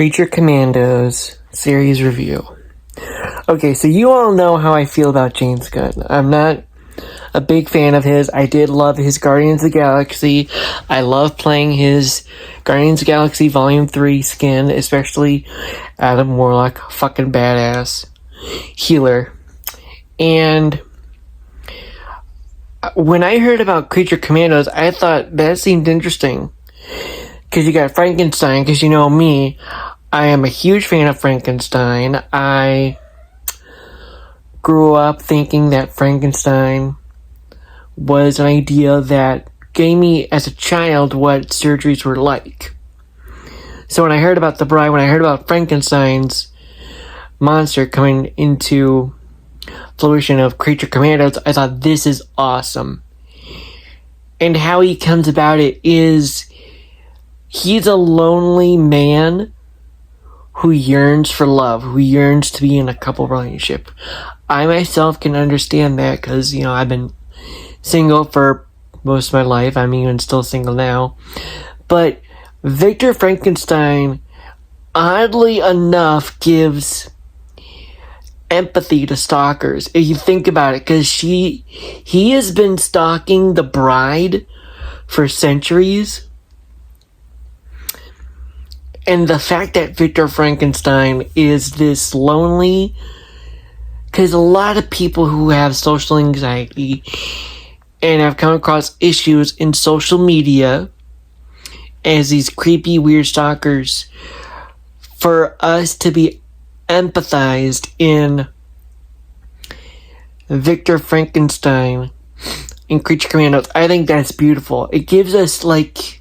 Creature Commandos series review. Okay, so you all know how I feel about James Gunn. I'm not a big fan of his. I did love his Guardians of the Galaxy. I love playing his Guardians of the Galaxy Volume 3 skin, especially Adam Warlock, fucking badass healer. And when I heard about Creature Commandos, I thought that seemed interesting. Because you got Frankenstein, because you know me, I am a huge fan of Frankenstein. I grew up thinking that Frankenstein was an idea that gave me, as a child, what surgeries were like. So when I heard about The Bride, when I heard about Frankenstein's monster coming into fruition of Creature Commandos, I thought, this is awesome. And how he comes about it is, he's a lonely man who yearns for love, who yearns to be in a couple relationship. I myself can understand that because, you know, I've been single for most of my life. I'm even still single now. But Victor Frankenstein, oddly enough, gives empathy to stalkers. If you think about it, because he has been stalking the bride for centuries. And the fact that Victor Frankenstein is this lonely, because a lot of people who have social anxiety and have come across issues in social media as these creepy, weird stalkers, for us to be empathized in Victor Frankenstein in Creature Commandos, I think that's beautiful. It gives us, like,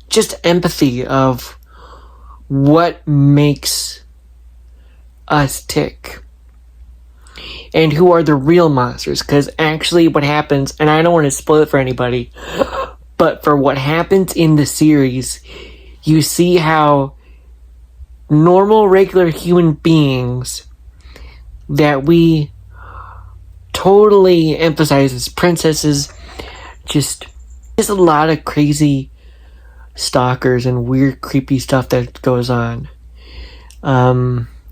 just empathy of what makes us tick and who are the real monsters. Because actually what happens, and I don't want to spoil it for anybody, but for what happens in the series, you see how normal, regular human beings that we totally emphasize as princesses, just a lot of crazy stalkers and weird, creepy stuff that goes on.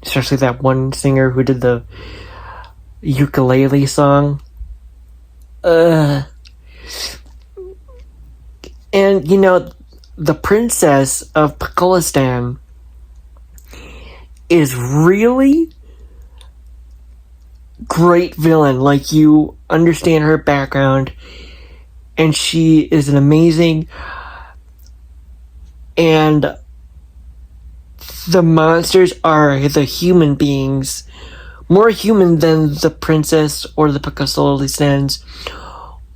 Especially that one singer who did the ukulele song. And, you know, the princess of Pakistan is really great villain. Like, you understand her background, and she is an amazing. And the monsters are the human beings, more human than the princess or the Pakistans,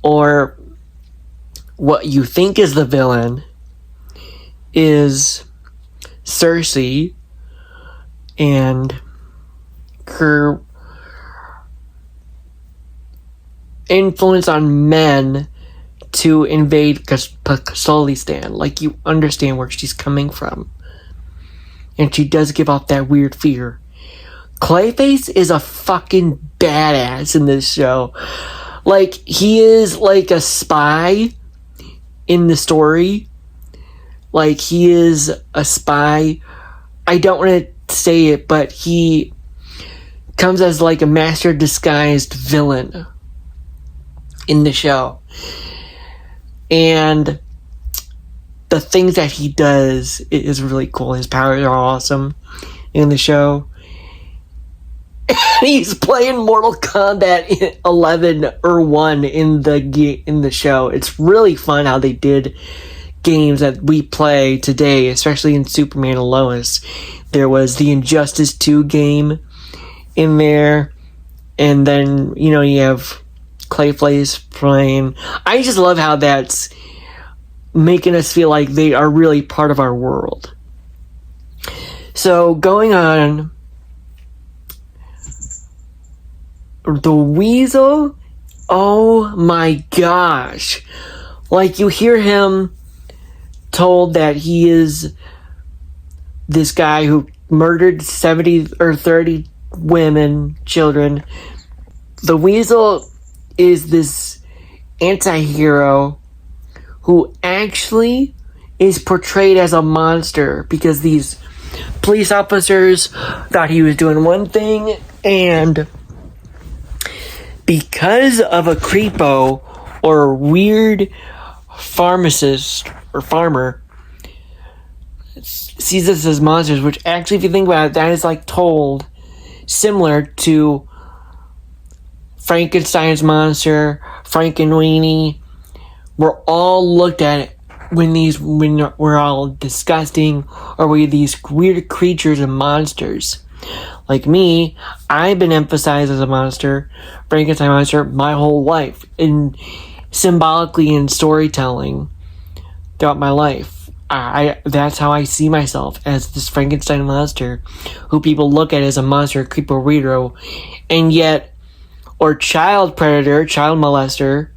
or what you think is the villain is Cersei and her influence on men to invade Pakistan. Like, you understand where she's coming from. And she does give off that weird fear. Clayface is a fucking badass in this show. Like, he is like a spy in the story. Like, he is a spy. I don't want to say it, but he comes as like a master disguised villain in the show. And the things that he does is really cool. His powers are awesome in the show. He's playing Mortal Kombat 11 or 1 in the show. It's really fun how they did games that we play today, especially in Superman and Lois. There was the Injustice 2 game in there, and then, you know, you have Clayface playing. I just love how that's making us feel like they are really part of our world. So, going on, the Weasel, oh my gosh. Like, you hear him told that he is this guy who murdered 70 or 30 women, children. The Weasel is this anti-hero who actually is portrayed as a monster because these police officers thought he was doing one thing, and because of a creepo or a weird pharmacist or farmer sees us as monsters, which actually, if you think about it, that is like told similar to Frankenstein's monster, Frankenweenie. We're all looked at when we're all disgusting, or we're these weird creatures and monsters. Like me, I've been emphasized as a monster, Frankenstein monster, my whole life, and symbolically in storytelling throughout my life. That's how I see myself, as this Frankenstein monster, who people look at as a monster, creeper, weirdo, and yet, or child predator, child molester,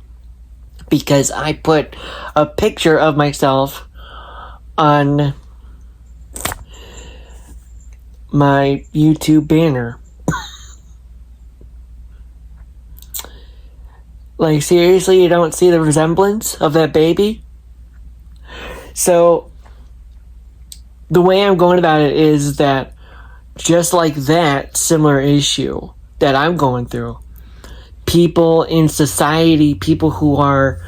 because I put a picture of myself on my YouTube banner. Like, seriously, you don't see the resemblance of that baby? So, the way I'm going about it is that, just like that similar issue that I'm going through, people in society, people who are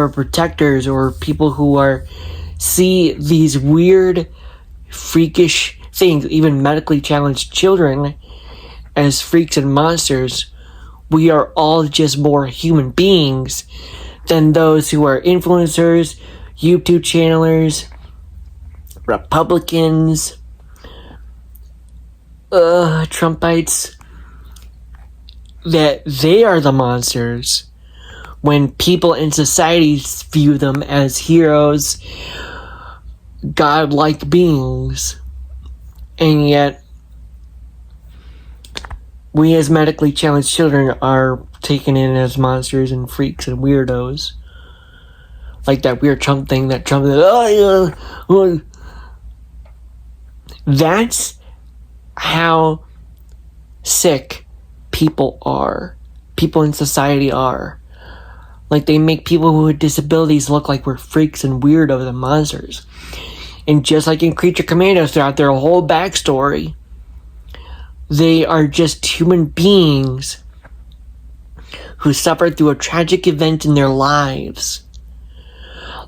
protectors, or people who see these weird, freakish things, even medically challenged children, as freaks and monsters. We are all just more human beings than those who are influencers, YouTube channelers, Republicans, Trumpites, that they are the monsters, when people in society view them as heroes, godlike beings. And yet, we as medically challenged children are taken in as monsters and freaks and weirdos. Like that weird Trump thing that Trump said, that's how sick people are. People in society are. Like, they make people with disabilities look like we're freaks and weirdos and monsters. And just like in Creature Commandos, throughout their whole backstory, they are just human beings who suffered through a tragic event in their lives.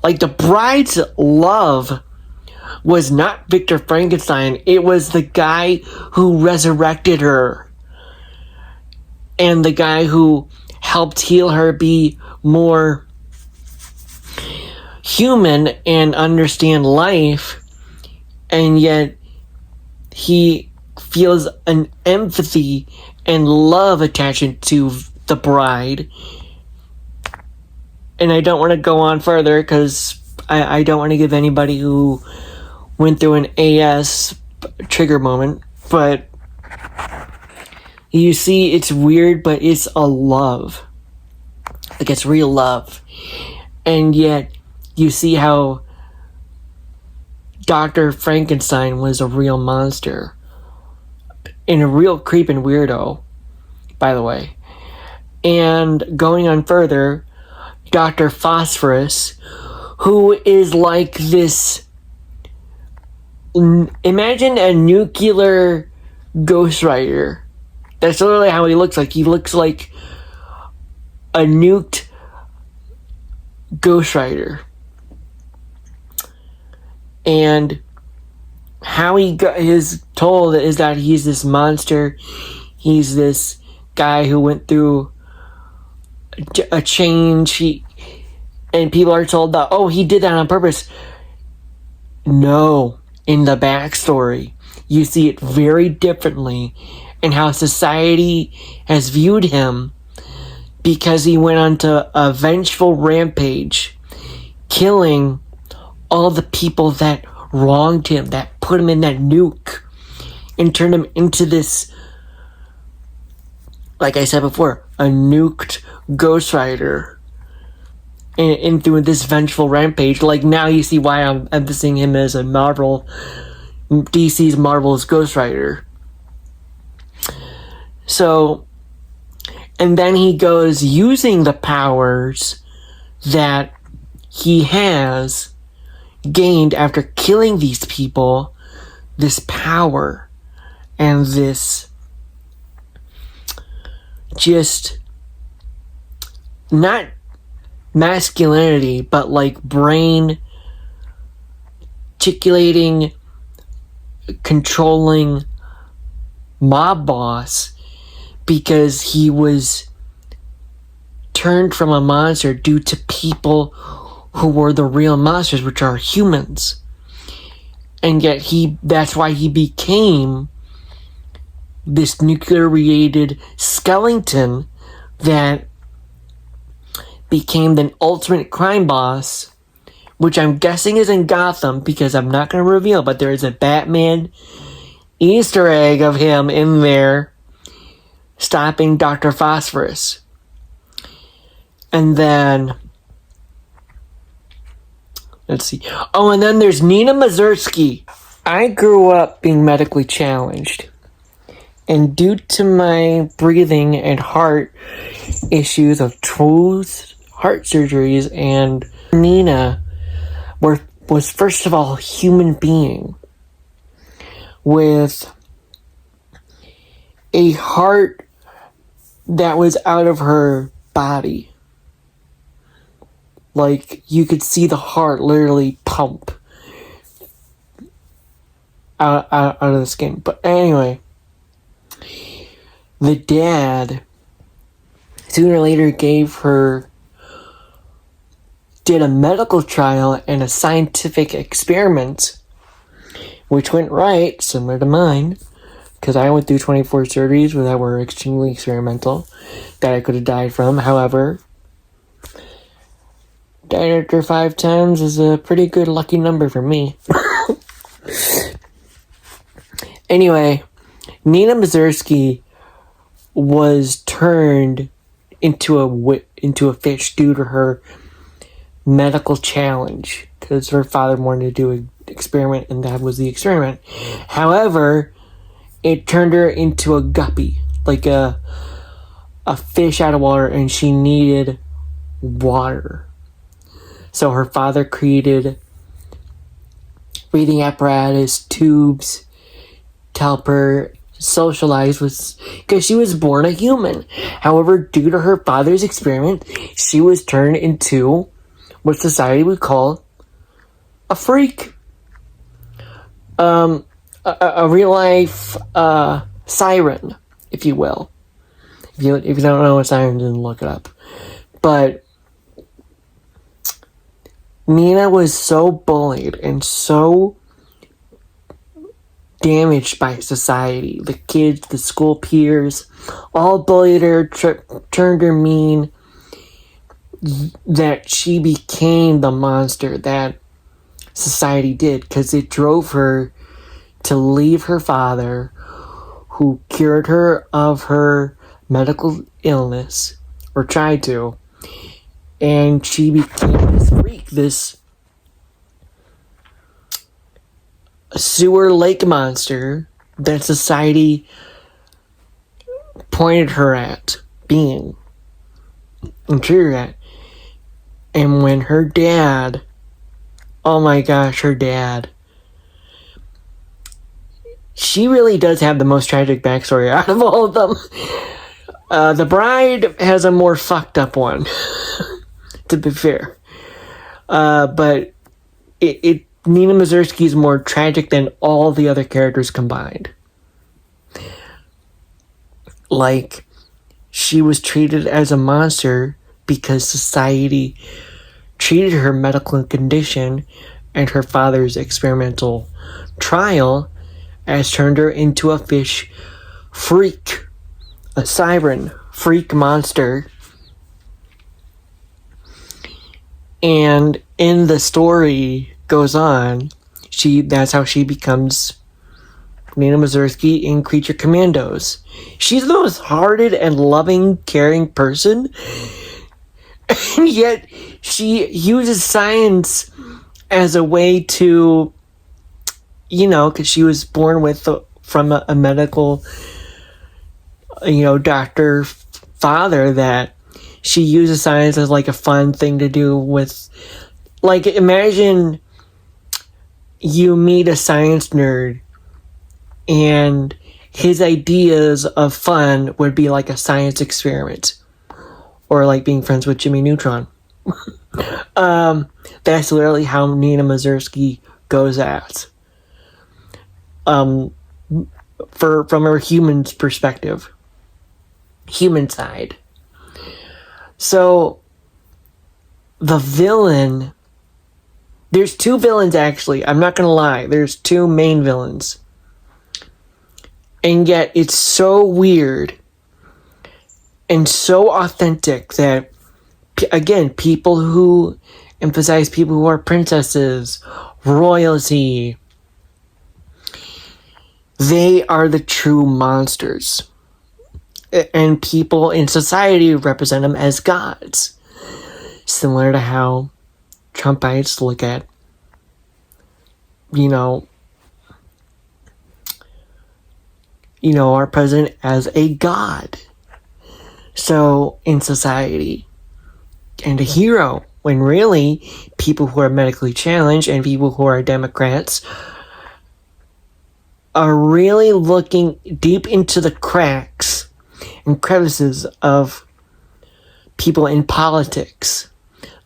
Like, the bride's love was not Victor Frankenstein. It was the guy who resurrected her. And the guy who helped heal her be more human and understand life. And yet, he feels an empathy and love attachment to the bride. And I don't want to go on further, because I don't want to give anybody who went through an AS trigger moment. But you see, it's weird, but it's a love. Like, it's real love. And yet, you see how Dr. Frankenstein was a real monster. And a real creep and weirdo, by the way. And going on further, Dr. Phosphorus, who is like this... Imagine a nuclear ghostwriter. That's literally how he looks like. He looks like a nuked ghostwriter. And how he is told is that he's this monster. He's this guy who went through a change. And people are told that, oh, he did that on purpose. No. In the backstory, you see it very differently in how society has viewed him, because he went on to a vengeful rampage, killing all the people that wronged him, that put him in that nuke, and turned him into this, like I said before, a nuked ghostwriter. And through this vengeful rampage, like, now you see why I'm emphasizing him as a DC's Marvel's Ghost Rider. So, and then he goes using the powers that he has gained after killing these people this power and this just not masculinity, but like brain articulating, controlling mob boss, because he was turned from a monster due to people who were the real monsters, which are humans. And yet that's why he became this nuclear-related skeleton that became the ultimate crime boss, which I'm guessing is in Gotham, because I'm not going to reveal, but there is a Batman Easter egg of him in there stopping Dr. Phosphorus. And then, let's see. Oh, and then there's Nina Mazursky. I grew up being medically challenged. And due to my breathing and heart issues of 2 heart surgeries, and Nina was first of all a human being with a heart that was out of her body. Like, you could see the heart literally pump out of the skin. But anyway, the dad sooner or later did a medical trial and a scientific experiment, which went right, similar to mine, because I went through 24 surgeries that were extremely experimental, that I could have died from. However, died after 5 times is a pretty good lucky number for me. Anyway, Nina Mazursky was turned into a fish due to her medical challenge, because her father wanted to do an experiment, and that was the experiment. However, it turned her into a guppy, like a fish out of water, and she needed water. So her father created breathing apparatus, tubes, to help her socialize because she was born a human. However, due to her father's experiment, she was turned into what society would call a freak. A real life siren, if you will. If you don't know what siren is, then look it up. But Nina was so bullied and so damaged by society. The kids, the school peers, all bullied her, turned her mean, that she became the monster that society did, because it drove her to leave her father, who cured her of her medical illness, or tried to, and she became this freak, this sewer lake monster that society pointed her at being and treated her at. And when her dad, oh my gosh, her dad, she really does have the most tragic backstory out of all of them. The bride has a more fucked up one, to be fair. But Nina Mazursky is more tragic than all the other characters combined. Like, she was treated as a monster because society treated her medical condition and her father's experimental trial as turned her into a fish freak, a siren freak monster. And in the story goes on, that's how she becomes Nina Mazursky in Creature Commandos. She's the most hearted and loving, caring person, and yet she uses science as a way to, because she was born from a medical, doctor father, that she uses science as like a fun thing to do with, like, imagine you meet a science nerd and his ideas of fun would be like a science experiment, or like being friends with Jimmy Neutron. That's literally how Nina Mazursky goes at. From a human's perspective. Human side. So, the villain... There's two villains, actually. I'm not gonna lie. There's two main villains. And yet, it's so weird and so authentic that, again, people who emphasize people who are princesses, royalty, they are the true monsters. And people in society represent them as gods. Similar to how Trumpites look at, our president as a god. So, in society, and a hero, when really, people who are medically challenged and people who are Democrats are really looking deep into the cracks and crevices of people in politics,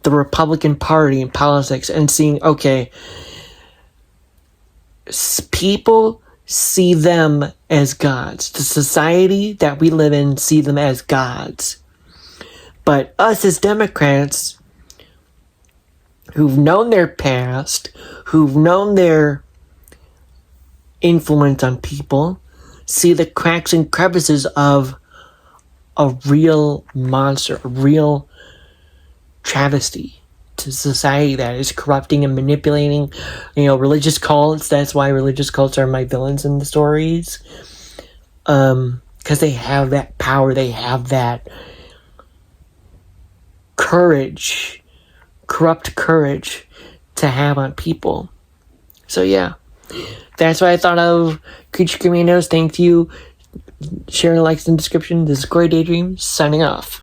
the Republican Party in politics, and seeing, okay, people see them as gods. The society that we live in see them as gods. But us as Democrats, who've known their past, who've known their influence on people, see the cracks and crevices of a real monster, a real travesty to society that is corrupting and manipulating, religious cults. That's why religious cults are my villains in the stories. Because they have that power, they have that courage, corrupt courage to have on people. So yeah, that's what I thought of Creature Commandos. Thank you. Share, likes, in the description. This is Corey Daydream, signing off.